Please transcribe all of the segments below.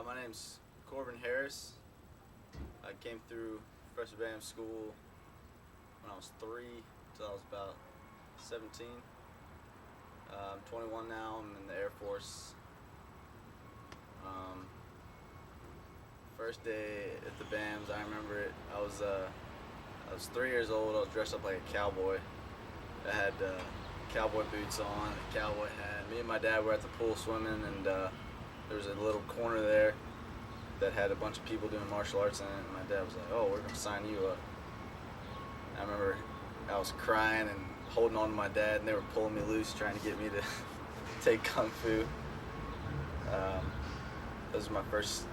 My name's Corbin Harris. I came through Professor Bam School when I was 3 till I was about 17. I'm 21 now. I'm in the Air Force. First day at the BAMs, I remember it. I was 3 years old. I was dressed up like a cowboy. I had cowboy boots on, a cowboy hat. Me and my dad were at the pool swimming, and there was a little corner there that had a bunch of people doing martial arts in it. And my dad was like, "Oh, we're gonna sign you up." I remember I was crying and holding on to my dad, and they were pulling me loose, trying to get me to take kung fu. Those are my first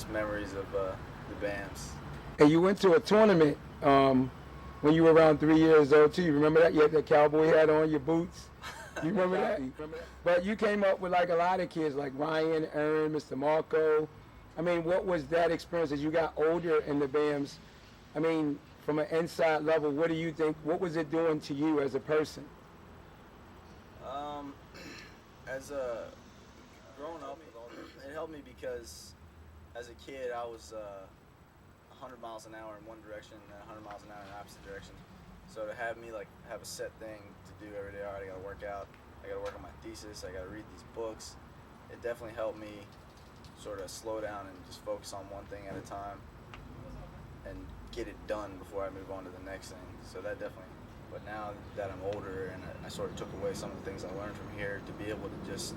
memories of the BAMs. And you went to a tournament when you were around 3 years old too. You remember that? You had that cowboy hat on, your boots. You remember that? But you came up with like a lot of kids, like Ryan, Aaron, Mr. Marco. I mean, what was that experience as you got older in the BAMs? I mean, from an inside level, what do you think? What was it doing to you as a person? Growing up, it helped me because as a kid I was 100 miles an hour in one direction and 100 miles an hour in the opposite direction. So to have me like have a set thing to do every day, all right, I gotta work out, I gotta work on my thesis, I gotta read these books. It definitely helped me sort of slow down and just focus on one thing at a time and get it done before I move on to the next thing. So that definitely, but now that I'm older and I sort of took away some of the things I learned from here, to be able to just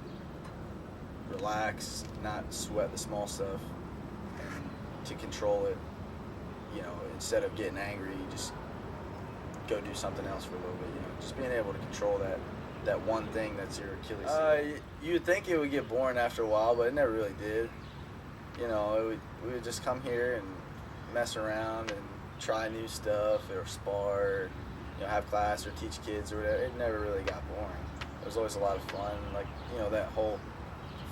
relax, not sweat the small stuff, and to control it, you know, instead of getting angry, you just go do something else for a little bit, you know, just being able to control that one thing that's your Achilles heel. You'd think it would get boring after a while, but it never really did. You know, we would just come here and mess around and try new stuff or spar, or, you know, have class or teach kids or whatever. It never really got boring. It was always a lot of fun. Like, you know, that whole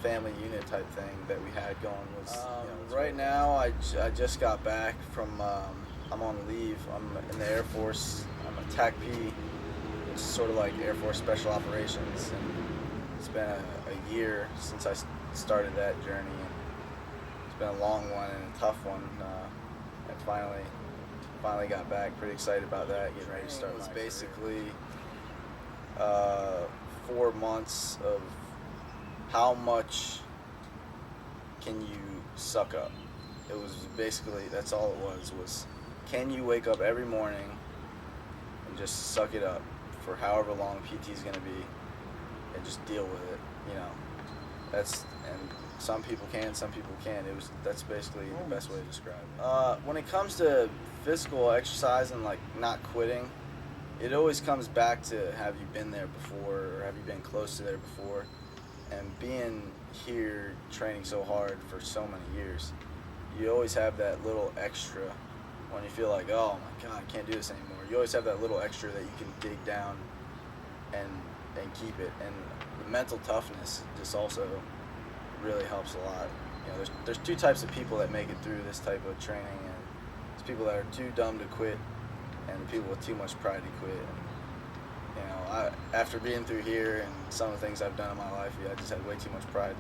family unit type thing that we had going was, you know, right now I just got back from, I'm on leave. I'm in the Air Force. I'm a TACP. It's sort of like Air Force Special Operations, and it's been a year since I started that journey, and it's been a long one and a tough one. I finally got back. Pretty excited about that. Getting ready to start. It was basically 4 months of how much can you suck up. It was basically, that's all it was can you wake up every morning and just suck it up for however long PT is going to be and just deal with it, you know. And some people can, some people can't. That's basically the best way to describe it. When it comes to physical exercise and like not quitting, it always comes back to, have you been there before, or have you been close to there before? And being here training so hard for so many years, you always have that little extra when you feel like, oh my God, I can't do this anymore. You always have that little extra that you can dig down and keep it. And the mental toughness just also really helps a lot. You know, there's two types of people that make it through this type of training, and there's people that are too dumb to quit, and the people with too much pride to quit. And, you know, after being through here and some of the things I've done in my life, I just had way too much pride